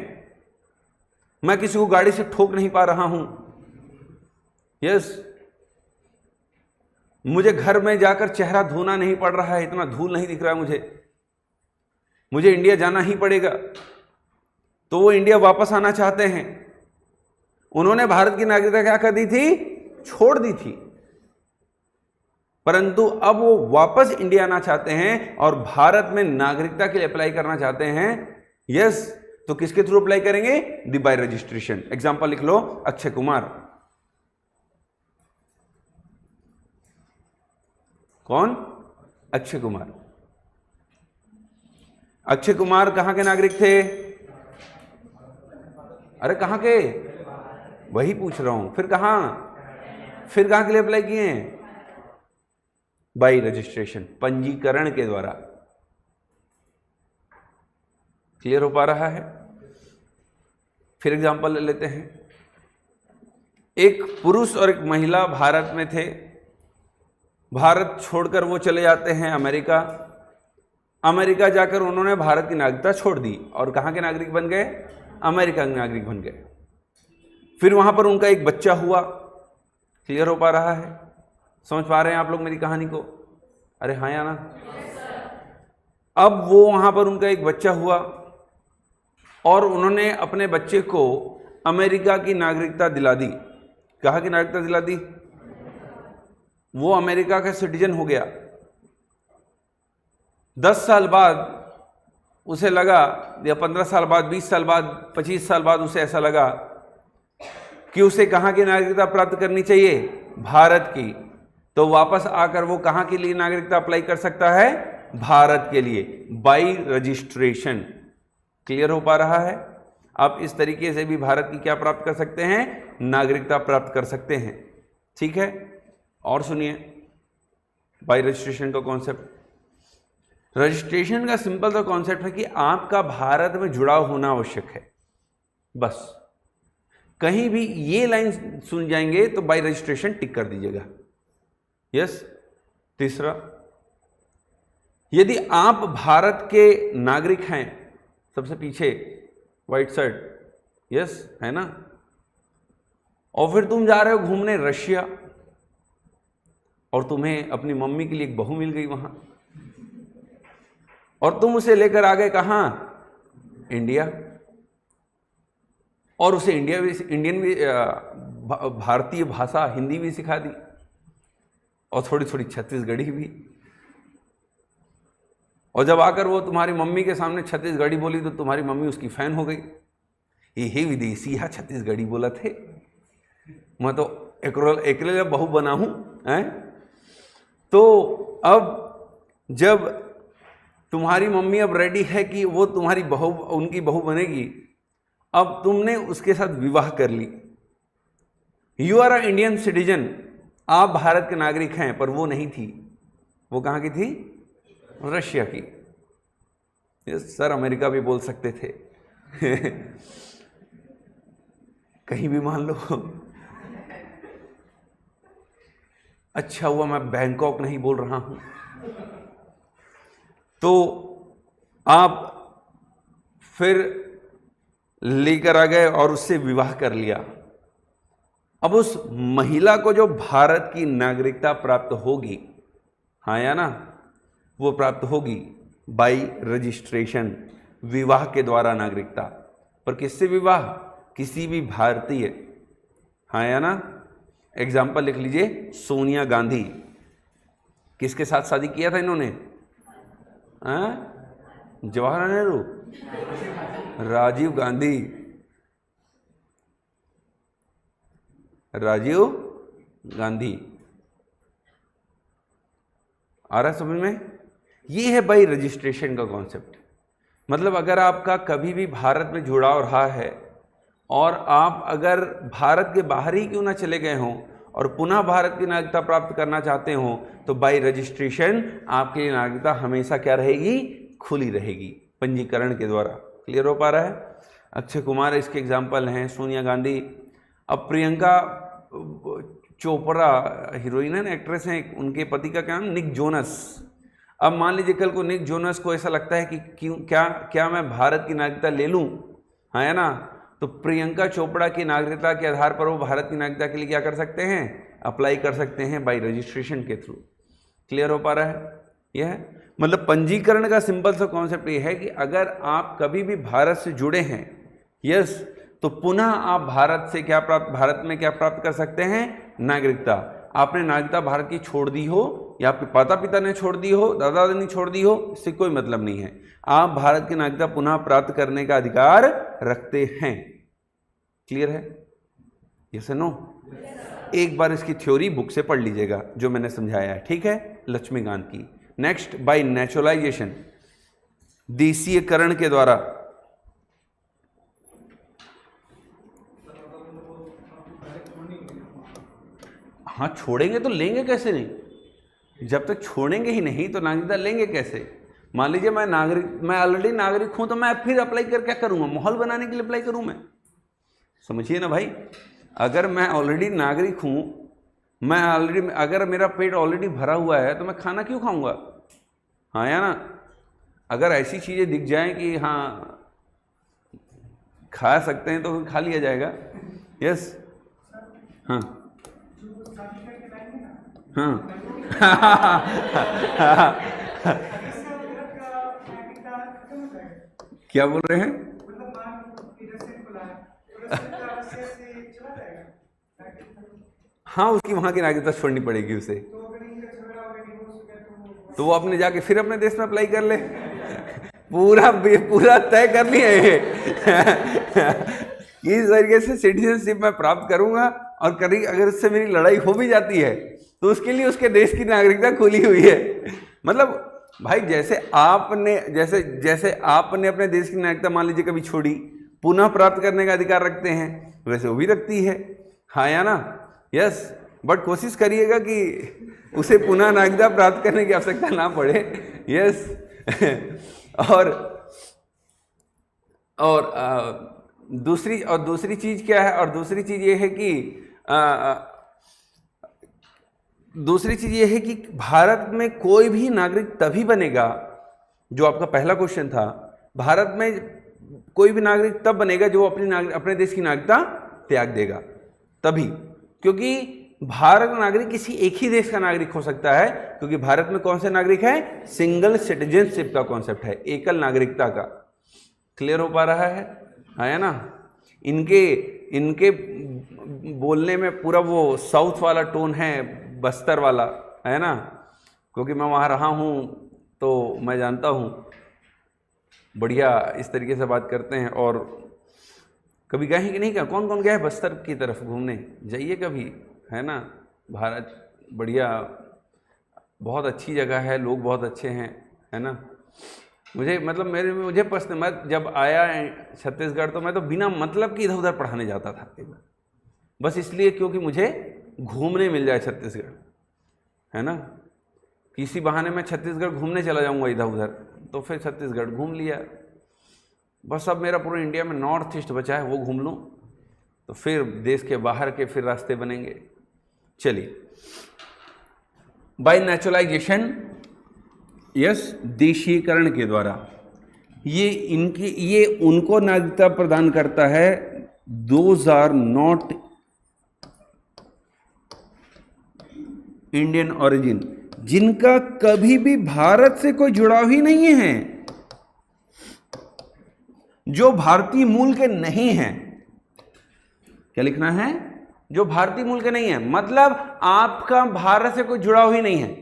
मैं किसी को गाड़ी से ठोक नहीं पा रहा हूं। यस, मुझे घर में जाकर चेहरा धोना नहीं पड़ रहा है, इतना धूल नहीं दिख रहा मुझे इंडिया जाना ही पड़ेगा। तो वो इंडिया वापस आना चाहते हैं। उन्होंने भारत की नागरिकता क्या कर दी थी? छोड़ दी थी। परंतु अब वो वापस इंडिया आना चाहते हैं और भारत में नागरिकता के लिए अप्लाई करना चाहते हैं। यस, तो किसके थ्रू अप्लाई करेंगे? दी बाय रजिस्ट्रेशन। एग्जांपल लिख लो, अक्षय कुमार। कौन? अक्षय कुमार। अक्षय कुमार कहां के नागरिक थे? अरे कहां के? वही पूछ रहा हूं। फिर कहां के लिए अप्लाई किए हैं? बाय रजिस्ट्रेशन, पंजीकरण के द्वारा। क्लियर हो पा रहा है? फिर एग्जांपल ले लेते हैं। एक पुरुष और एक महिला भारत में थे। भारत छोड़कर वो चले जाते हैं अमेरिका। अमेरिका जाकर उन्होंने भारत की नागरिकता छोड़ दी और कहां के नागरिक बन गए? अमेरिका के नागरिक बन गए। फिर वहां पर उनका एक बच्चा हुआ। क्लियर हो पा रहा है? समझ पा रहे हैं आप लोग मेरी कहानी को? अरे हाँ या ना? अब वो वहां पर उनका एक बच्चा हुआ और उन्होंने अपने बच्चे को अमेरिका की नागरिकता दिला दी। कहां की नागरिकता दिला दी? वो अमेरिका का सिटीजन हो गया। 10 साल बाद उसे लगा, या 15 साल बाद, 20 साल बाद, 25 साल बाद उसे ऐसा लगा कि उसे कहां की नागरिकता प्राप्त करनी चाहिए? भारत की। तो वापस आकर वो कहां के लिए नागरिकता अप्लाई कर सकता है? भारत के लिए, बाय रजिस्ट्रेशन। क्लियर हो पा रहा है? आप इस तरीके से भी भारत की क्या प्राप्त कर सकते हैं, नागरिकता प्राप्त कर सकते हैं। ठीक है, और सुनिए बाई रजिस्ट्रेशन का कॉन्सेप्ट। रजिस्ट्रेशन का सिंपल सा कॉन्सेप्ट है कि आपका भारत में जुड़ाव होना आवश्यक है, बस। कहीं भी ये लाइन सुन जाएंगे तो बाई रजिस्ट्रेशन टिक कर दीजिएगा, यस। तीसरा, यदि आप भारत के नागरिक हैं, सबसे पीछे व्हाइट शर्ट, यस है ना, और फिर तुम जा रहे हो घूमने रशिया और तुम्हें अपनी मम्मी के लिए एक बहू मिल गई वहां, और तुम उसे लेकर आ गए कहां, इंडिया, और उसे इंडियन भी भारतीय भाषा हिंदी भी सिखा दी और थोड़ी थोड़ी छत्तीसगढ़ी भी। और जब आकर वो तुम्हारी मम्मी के सामने छत्तीसगढ़ी बोली तो तुम्हारी मम्मी उसकी फैन हो गई, ये विदेशी है छत्तीसगढ़ी बोला थे, मैं तो एकले बहू बना हूं। तो अब जब तुम्हारी मम्मी अब रेडी है कि वो तुम्हारी बहू, उनकी बहू बनेगी, अब तुमने उसके साथ विवाह कर ली, you are a Indian citizen, आप भारत के नागरिक हैं, पर वो नहीं थी। वो कहाँ की थी, रशिया की। सर अमेरिका भी बोल सकते थे कहीं भी मान लो। अच्छा हुआ मैं बैंकॉक नहीं बोल रहा हूं। तो आप फिर लेकर आ गए और उससे विवाह कर लिया। अब उस महिला को जो भारत की नागरिकता प्राप्त होगी, हाँ या ना, वो प्राप्त होगी बाई रजिस्ट्रेशन, विवाह के द्वारा नागरिकता। पर किससे विवाह, किसी भी भारतीय, हाँ या ना। एग्जाम्पल लिख लीजिए, सोनिया गांधी, किसके साथ शादी किया था इन्होंने, जवाहरलाल नेहरू, राजीव गांधी, राजीव गांधी। आ रहा है समझ में? ये है बाई रजिस्ट्रेशन का कॉन्सेप्ट। मतलब अगर आपका कभी भी भारत में जुड़ाव रहा है और आप अगर भारत के बाहर ही क्यों ना चले गए हों और पुनः भारत की नागरिकता प्राप्त करना चाहते हो, तो बाई रजिस्ट्रेशन आपके लिए नागरिकता हमेशा क्या रहेगी, खुली रहेगी, पंजीकरण के द्वारा। क्लियर हो पा रहा है? अक्षय कुमार इसके एग्जाम्पल हैं, सोनिया गांधी। अब प्रियंका चोपड़ा हीरोइन है, एक्ट्रेस हैं, उनके पति का क्या नाम, निक जोनस। अब मान लीजिए कल को निक जोनस को ऐसा लगता है कि क्यों क्या मैं भारत की नागरिकता ले लूं, हाँ है ना, तो प्रियंका चोपड़ा की नागरिकता के आधार पर वो भारत की नागरिकता के लिए क्या कर सकते हैं, अप्लाई कर सकते हैं बाई रजिस्ट्रेशन के थ्रू। क्लियर हो पा रहा है? यह है मतलब पंजीकरण का सिंपल सा कॉन्सेप्ट ये है कि अगर आप कभी भी भारत से जुड़े हैं, यस, तो पुनः आप भारत में क्या प्राप्त कर सकते हैं, नागरिकता। आपने नागरिकता भारत की छोड़ दी हो या आपके माता पिता ने छोड़ दी हो, दादा दादी ने छोड़ दी हो, इससे कोई मतलब नहीं है। आप भारत की नागरिकता पुनः प्राप्त करने का अधिकार रखते हैं। क्लियर है? यस या नो? एक बार इसकी थ्योरी बुक से पढ़ लीजिएगा जो मैंने समझाया है, ठीक है, लक्ष्मीकांत की। नेक्स्ट, बाय नेचुरलाइजेशन, देशीयकरण के द्वारा। हाँ, छोड़ेंगे तो लेंगे कैसे नहीं, जब तक छोड़ेंगे ही नहीं तो नागरिकता लेंगे कैसे। मान लीजिए मैं ऑलरेडी नागरिक हूं, तो मैं फिर अप्लाई कर क्या करूंगा, माहौल बनाने के लिए अप्लाई करूं मैं। समझिए ना भाई, अगर मैं ऑलरेडी नागरिक हूं, अगर मेरा पेट ऑलरेडी भरा हुआ है तो मैं खाना क्यों खाऊंगा, हाँ या ना। अगर ऐसी चीजें दिख जाएं कि हाँ खा सकते हैं तो फिर खा लिया जाएगा। यस, हाँ हाँ क्या बोल रहे हैं? हाँ, उसकी वहां की नागरिकता छोड़नी पड़ेगी उसे, तो वो अपने जाके फिर अपने देश में अप्लाई कर ले। पूरा तय कर लिया है इस तरीके से सिटीजनशिप मैं प्राप्त करूंगा, और कभी अगर उससे मेरी लड़ाई हो भी जाती है तो उसके लिए उसके देश की नागरिकता खुली हुई है। मतलब भाई जैसे आपने अपने देश की नागरिकता मान लीजिए कभी छोड़ी, पुनः प्राप्त करने का अधिकार रखते हैं, वैसे वो भी रखती है, हाँ या ना? यस, बट कोशिश करिएगा कि उसे पुनः नागरिकता प्राप्त करने की आवश्यकता ना पड़े। यस और दूसरी चीज क्या है? और दूसरी चीज ये है कि दूसरी चीज ये है कि भारत में कोई भी नागरिक तभी बनेगा, जो आपका पहला क्वेश्चन था, भारत में कोई भी नागरिक तब बनेगा जो अपने देश की नागरिकता त्याग देगा, तभी। क्योंकि भारत नागरिक किसी एक ही देश का नागरिक हो सकता है, क्योंकि भारत में कौन से नागरिक है? सिंगल सिटीजनशिप का कॉन्सेप्ट है, एकल नागरिकता का। क्लियर हो पा रहा है ना? इनके बोलने में पूरा वो साउथ वाला टोन है, बस्तर वाला, है ना? क्योंकि मैं वहाँ रहा हूँ तो मैं जानता हूँ, बढ़िया इस तरीके से बात करते हैं। और कभी गए हैं कि नहीं? कौन कौन गया है बस्तर की तरफ घूमने? जाइए कभी, है ना? भारत बढ़िया, बहुत अच्छी जगह है, लोग बहुत अच्छे हैं, है ना? मुझे पसंद। मैं जब आया छत्तीसगढ़ तो मैं तो बिना मतलब कि इधर उधर पढ़ाने जाता था, बस इसलिए क्योंकि मुझे घूमने मिल जाए छत्तीसगढ़, है ना? किसी बहाने मैं छत्तीसगढ़ घूमने चला जाऊंगा इधर उधर, तो फिर छत्तीसगढ़ घूम लिया। बस अब मेरा पूरे इंडिया में नॉर्थ ईस्ट बचा है, वो घूम लूँ तो फिर देश के बाहर के फिर रास्ते बनेंगे। चलिए, बाय नेचुरलाइजेशन, यस, देशीकरण के द्वारा ये उनको नागरिकता प्रदान करता है, those are not Indian origin, जिनका कभी भी भारत से कोई जुड़ाव ही नहीं है, जो भारतीय मूल के नहीं हैं। क्या लिखना है? जो भारतीय मूल के नहीं है, मतलब आपका भारत से कोई जुड़ाव ही नहीं है।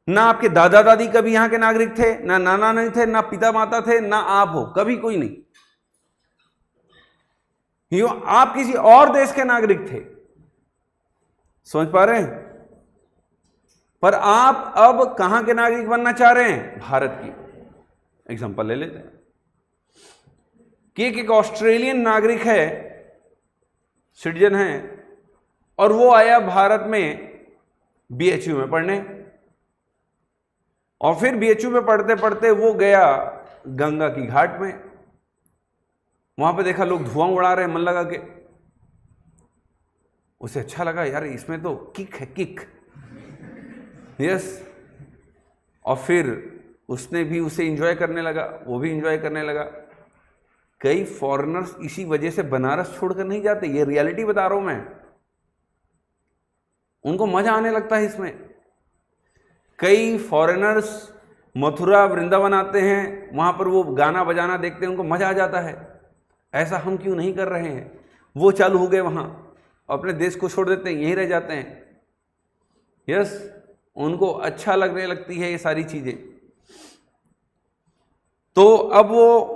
ना आपके दादा दादी कभी यहां के नागरिक थे, ना नाना नानी थे, ना पिता माता थे, ना आप हो, कभी कोई नहीं। आप किसी और देश के नागरिक थे, समझ पा रहे हैं? पर आप अब कहां के नागरिक बनना चाह रहे हैं? भारत की। एग्जांपल ले लेते हैं कि एक ऑस्ट्रेलियन नागरिक है, सिटीजन है, और वो आया भारत में बीएचयू में पढ़ने, और फिर बीएचयू में पढ़ते पढ़ते वो गया गंगा की घाट में, वहां पे देखा लोग धुआं उड़ा रहे हैं मन लगा के, उसे अच्छा लगा, यार इसमें तो किक है, किक, यस। और फिर उसने भी उसे एंजॉय करने लगा, वो भी एंजॉय करने लगा। कई फॉरेनर्स इसी वजह से बनारस छोड़कर नहीं जाते, ये रियलिटी बता रहा हूं मैं। उनको मजा आने लगता है इसमें। कई फॉरेनर्स मथुरा वृंदावन आते हैं, वहां पर वो गाना बजाना देखते हैं, उनको मजा आ जाता है। ऐसा हम क्यों नहीं कर रहे हैं? वो चालू हो गए वहां, अपने देश को छोड़ देते हैं, यहीं रह जाते हैं। यस, उनको अच्छा लगने लगती है ये सारी चीजें। तो अब वो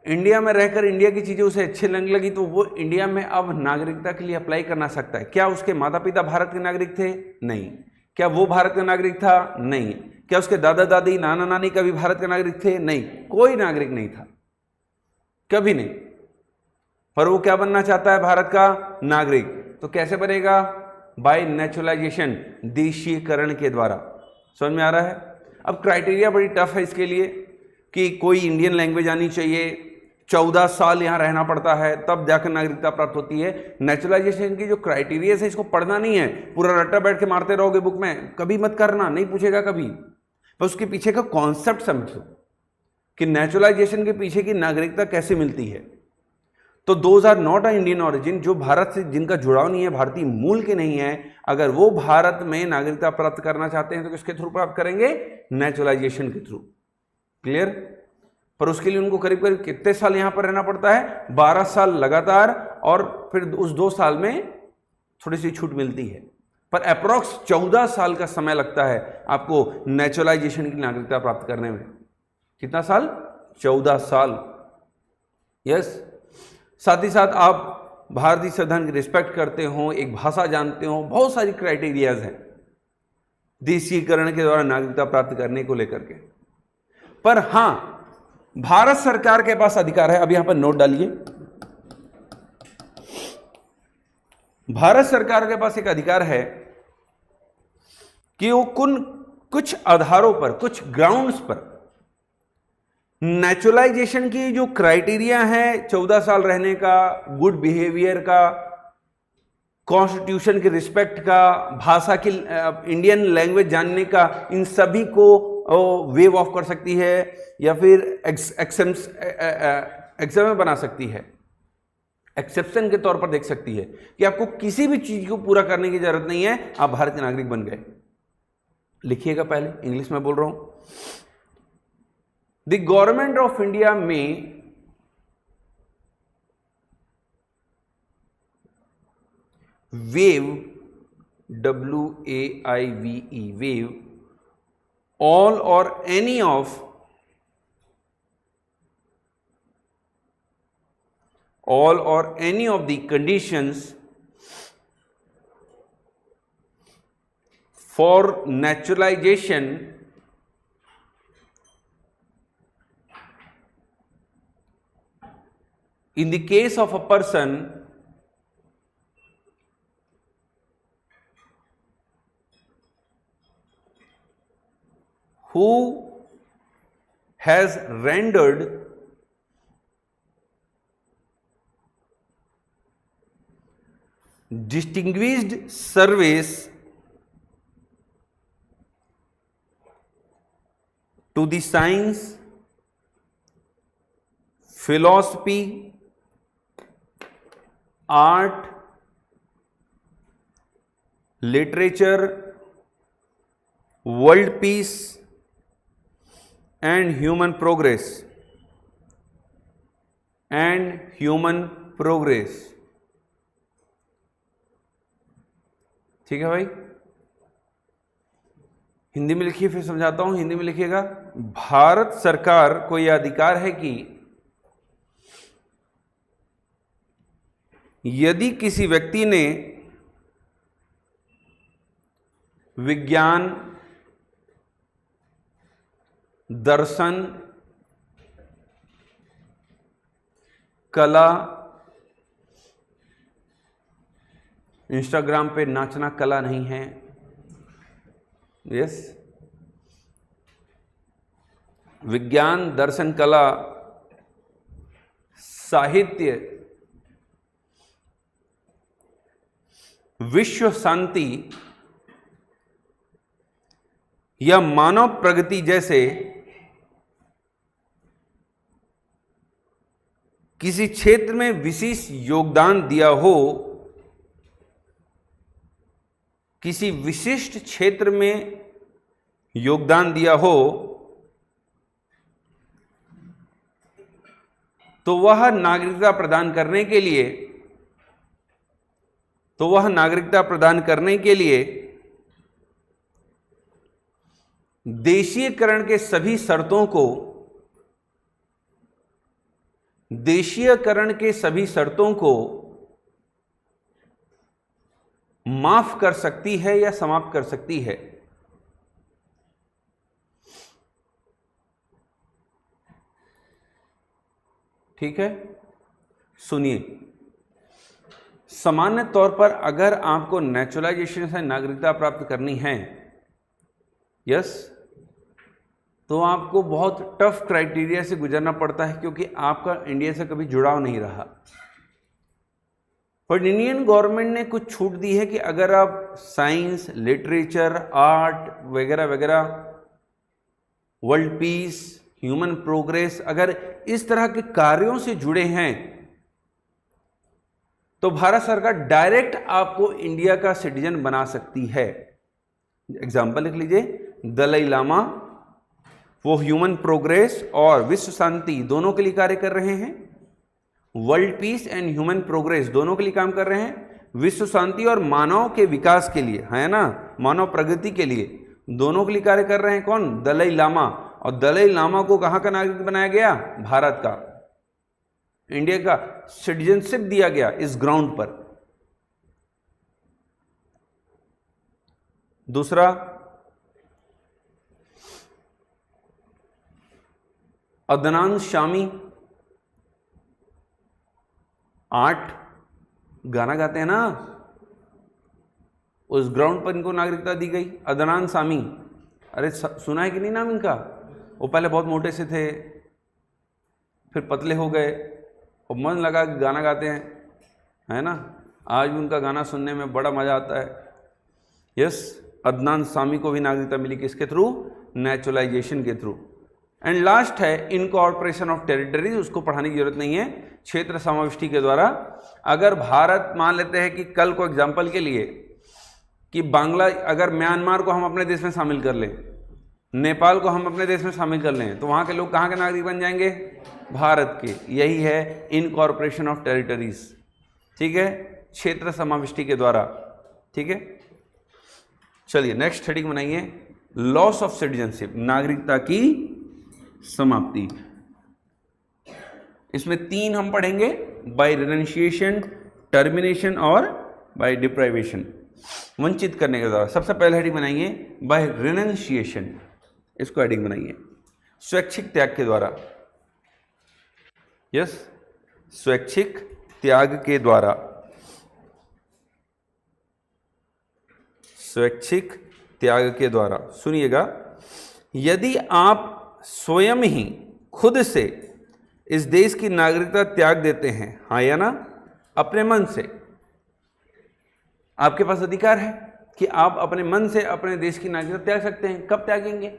इंडिया में रहकर इंडिया की चीजें उसे अच्छी लगने लगी, तो वो इंडिया में अब नागरिकता के लिए अप्लाई करना सकता है। क्या उसके माता पिता भारत के नागरिक थे? नहीं। क्या वो भारत का नागरिक था? नहीं। क्या उसके दादा दादी नाना नानी कभी भारत के नागरिक थे? नहीं, कोई नागरिक नहीं था, कभी नहीं। पर वो क्या बनना चाहता है? भारत का नागरिक। तो कैसे बनेगा? बाय नेचुरलाइजेशन, देशीकरण के द्वारा। समझ में आ रहा है? अब क्राइटेरिया बड़ी टफ है इसके लिए कि कोई इंडियन लैंग्वेज आनी चाहिए, 14 साल यहां रहना पड़ता है, तब जाकर नागरिकता प्राप्त होती है। नेचुरलाइजेशन की जो क्राइटेरिया है, इसको पढ़ना नहीं है, पूरा रट्टा बैठ के मारते रहोगे बुक में, कभी मत करना, नहीं पूछेगा कभी। बस उसके पीछे का कॉन्सेप्ट समझो कि नेचुरलाइजेशन के पीछे की नागरिकता कैसे मिलती है। तो those are not a Indian origin, जो भारत से जिनका जुड़ाव नहीं है, भारतीय मूल के नहीं है, अगर वो भारत में नागरिकता प्राप्त करना चाहते हैं तो किसके थ्रू प्राप्त करेंगे? नेचुरलाइजेशन के थ्रू। क्लियर? पर उसके लिए उनको करीब करीब कितने साल यहां पर रहना पड़ता है? 12 साल लगातार, और फिर उस 2 साल में थोड़ी सी छूट मिलती है। पर अप्रोक्स 14 साल का समय लगता है आपको नेचुरलाइजेशन की नागरिकता प्राप्त करने में। कितना साल? 14 साल। यस। साथ ही साथ आप भारतीय संविधान की रिस्पेक्ट करते हो, एक भाषा जानते हो, बहुत सारी क्राइटेरियाज हैं देशीकरण के द्वारा नागरिकता प्राप्त करने को लेकर के। पर हां, भारत सरकार के पास अधिकार है, अब यहां पर नोट डालिए, भारत सरकार के पास एक अधिकार है कि वो कुछ आधारों पर, कुछ ग्राउंड्स पर नेचुरलाइजेशन की जो क्राइटेरिया है, 14 साल रहने का, गुड बिहेवियर का, कॉन्स्टिट्यूशन के रिस्पेक्ट का, भाषा की, इंडियन लैंग्वेज जानने का, इन सभी को वेव ऑफ कर सकती है या फिर एक्सेप्शन बना सकती है, एक्सेप्शन के तौर पर देख सकती है कि आपको किसी भी चीज को पूरा करने की जरूरत नहीं है, आप भारत के नागरिक बन गए। लिखिएगा, पहले इंग्लिश में बोल रहा हूं। द गवर्नमेंट ऑफ इंडिया में waive, WAIVE, waive all or any of the conditions for naturalization in the case of a person who has rendered distinguished service to the science, philosophy, art, literature, world peace and human progress, ठीक है भाई। हिंदी में लिखिए, फिर समझाता हूं, हिंदी में लिखिएगा। भारत सरकार को यह अधिकार है कि यदि किसी व्यक्ति ने विज्ञान, दर्शन, कला, इंस्टाग्राम पे नाचना कला नहीं है, यस, विज्ञान, दर्शन, कला, साहित्य, विश्व शांति या मानव प्रगति जैसे किसी क्षेत्र में विशेष योगदान दिया हो, किसी विशिष्ट क्षेत्र में योगदान दिया हो, तो वह नागरिकता प्रदान करने के लिए देशीयकरण के सभी शर्तों को माफ कर सकती है या समाप्त कर सकती है। ठीक है, सुनिए, सामान्य तौर पर अगर आपको नेचुरलाइजेशन से नागरिकता प्राप्त करनी है, यस, तो आपको बहुत टफ क्राइटेरिया से गुजरना पड़ता है, क्योंकि आपका इंडिया से कभी जुड़ाव नहीं रहा। पर इंडियन गवर्नमेंट ने कुछ छूट दी है कि अगर आप साइंस, लिटरेचर, आर्ट वगैरह वगैरह, वर्ल्ड पीस, ह्यूमन प्रोग्रेस, अगर इस तरह के कार्यों से जुड़े हैं, तो भारत सरकार डायरेक्ट आपको इंडिया का सिटीजन बना सकती है। एग्जाम्पल लिख लीजिए, दलाई लामा, वो ह्यूमन प्रोग्रेस और विश्व शांति दोनों के लिए कार्य कर रहे हैं, world peace and human progress दोनों के लिए काम कर रहे हैं, विश्व शांति और मानव के विकास के लिए, है ना, मानव प्रगति के लिए, दोनों के लिए कार्य कर रहे हैं। कौन? दलाई लामा। और दलाई लामा को कहां का नागरिक बनाया गया? भारत का, इंडिया का सिटीजनशिप दिया गया इस ग्राउंड पर। दूसरा, अदनान शामी 8 गाना गाते हैं ना, उस ग्राउंड पर इनको नागरिकता दी गई। अदनान सामी, अरे सुना है कि नहीं नाम इनका? वो पहले बहुत मोटे से थे, फिर पतले हो गए और मन लगा कि गाना गाते हैं, है ना। आज भी उनका गाना सुनने में बड़ा मज़ा आता है। यस, अदनान सामी को भी नागरिकता मिली किसके थ्रू? नेचुरलाइजेशन के थ्रू। एंड लास्ट है इनकॉर्पोरेशन ऑफ टेरिटरीज, उसको पढ़ाने की जरूरत नहीं है, क्षेत्र समाविष्टि के द्वारा। अगर भारत मान लेते हैं कि कल को एग्जाम्पल के लिए कि अगर म्यांमार को हम अपने देश में शामिल कर लें, नेपाल को हम अपने देश में शामिल कर लें, तो वहाँ के लोग कहाँ के नागरिक बन जाएंगे? भारत के। यही है इनकॉर्पोरेशन ऑफ टेरिटरीज, ठीक है, क्षेत्र समाविष्टि के द्वारा, ठीक है। चलिए नेक्स्ट हेडिंग बनाइए, लॉस ऑफ सिटीजनशिप, नागरिकता की समाप्ति। इसमें 3 हम पढ़ेंगे, बाय रिनंशिएशन, टर्मिनेशन और बाय डिप्राइवेशन, वंचित करने के द्वारा। सबसे पहले हेडिंग बनाइए बाय रिनंशिएशन, इसको हेडिंग बनाइए, स्वैच्छिक त्याग के द्वारा। यस, स्वैच्छिक त्याग के द्वारा, स्वैच्छिक त्याग के द्वारा। सुनिएगा, यदि आप स्वयं ही खुद से इस देश की नागरिकता त्याग देते हैं, हाँ या ना, अपने मन से, आपके पास अधिकार है कि आप अपने मन से अपने देश की नागरिकता त्याग सकते हैं। कब त्यागेंगे?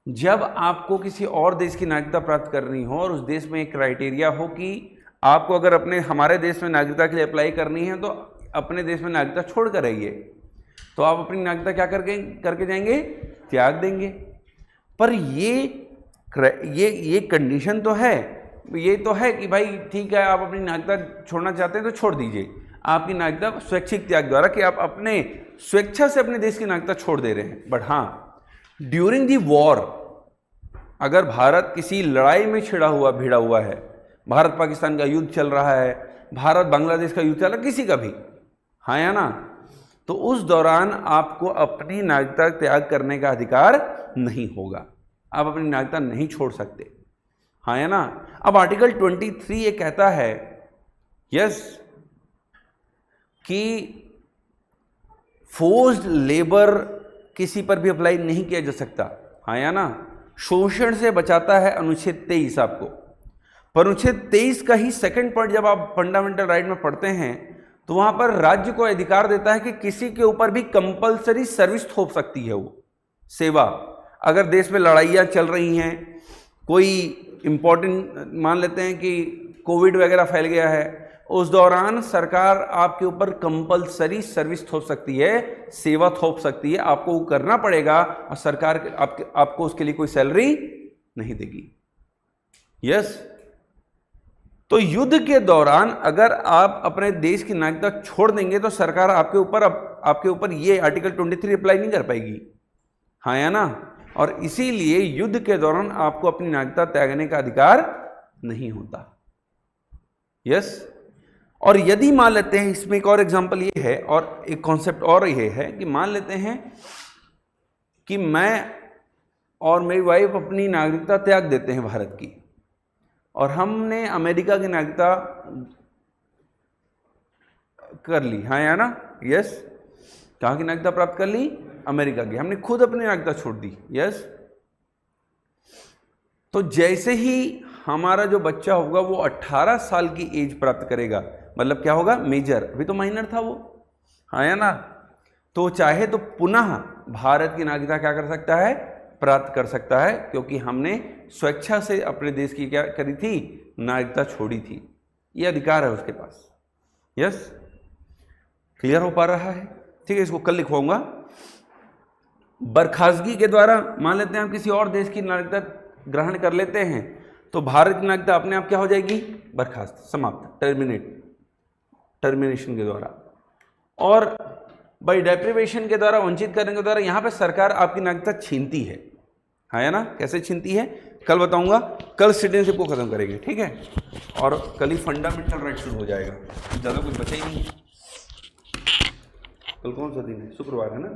जब आपको किसी और देश की नागरिकता प्राप्त करनी हो और उस देश में एक क्राइटेरिया हो कि आपको अगर हमारे देश में नागरिकता के लिए अप्लाई करनी है तो अपने देश में नागरिकता छोड़ कर रहिए, तो आप अपनी नागरिकता क्या करके जाएंगे? त्याग देंगे। पर ये कंडीशन तो है, ये तो है कि भाई ठीक है, आप अपनी नागरिकता छोड़ना चाहते हैं तो छोड़ दीजिए, आपकी नागरिकता स्वैच्छिक त्याग द्वारा, कि आप अपने स्वेच्छा से अपने देश की नागरिकता छोड़ दे रहे हैं। बट हाँ, ड्यूरिंग दी वॉर, अगर भारत किसी लड़ाई में भिड़ा हुआ है, भारत पाकिस्तान का युद्ध चल रहा है, भारत बांग्लादेश का युद्ध चल रहा है, किसी का भी, हाँ या ना, तो उस दौरान आपको अपनी नागरिकता त्याग करने का अधिकार नहीं होगा, आप अपनी नागरिकता नहीं छोड़ सकते, हाँ या ना। अब आर्टिकल 23 ये कहता है, यस, कि फोर्स्ड लेबर किसी पर भी अप्लाई नहीं किया जा सकता, हाँ या ना। शोषण से बचाता है अनुच्छेद 23 आपको, पर अनुच्छेद 23 का ही सेकंड पार्ट जब आप फंडामेंटल राइट में पढ़ते हैं तो वहां पर राज्य को अधिकार देता है कि किसी के ऊपर भी कंपलसरी सर्विस थोप सकती है वो सेवा। अगर देश में लड़ाइयाँ चल रही हैं, कोई इंपॉर्टेंट, मान लेते हैं कि कोविड वगैरह फैल गया है, उस दौरान सरकार आपके ऊपर कंपलसरी सर्विस थोप सकती है, सेवा थोप सकती है, आपको वो करना पड़ेगा और सरकार आपको उसके लिए कोई सैलरी नहीं देगी। यस, तो युद्ध के दौरान अगर आप अपने देश की नागरिकता छोड़ देंगे तो सरकार आपके ऊपर ये आर्टिकल 23 अप्लाई नहीं कर पाएगी, हाँ या ना। और इसीलिए युद्ध के दौरान आपको अपनी नागरिकता त्यागने का अधिकार नहीं होता। यस, और यदि मान लेते हैं, इसमें एक और एग्जांपल ये है और एक कॉन्सेप्ट और ये है कि मान लेते हैं कि मैं और मेरी वाइफ अपनी नागरिकता त्याग देते हैं भारत की, और हमने अमेरिका की नागरिकता कर ली, हाँ या ना। यस, कहाँ की नागरिकता प्राप्त कर ली? अमेरिका की। हमने खुद अपनी नागरिकता छोड़ दी। यस, तो जैसे ही हमारा जो बच्चा होगा वो 18 साल की एज प्राप्त करेगा, मतलब क्या होगा? मेजर, अभी तो माइनर था वो, हाँ या ना, तो चाहे तो पुनः भारत की नागरिकता क्या कर सकता है? प्राप्त कर सकता है, क्योंकि हमने स्वेच्छा से अपने देश की क्या करी थी? नागरिकता छोड़ी थी। ये अधिकार है उसके पास। यस, क्लियर हो पा रहा है? ठीक है, इसको कल लिखवाऊंगा। बर्खास्तगी के द्वारा मान लेते हैं हम किसी और देश की नागरिकता ग्रहण कर लेते हैं, तो भारत की नागरिकता अपने आप क्या हो जाएगी? बर्खास्त, समाप्त, टर्मिनेशन के द्वारा। और बाई डेप्रिवेशन के द्वारा, वंचित करने के द्वारा, यहाँ पे सरकार आपकी नागरिकता छीनती है, हाँ या ना। कैसे छीनती है कल बताऊंगा, कल सिटीजनशिप को खत्म करेंगे, ठीक है, और कल ही फंडामेंटल राइट शुरू हो जाएगा, ज़्यादा कुछ बचा ही नहीं। कल कौन सा दिन है? शुक्रवार है ना।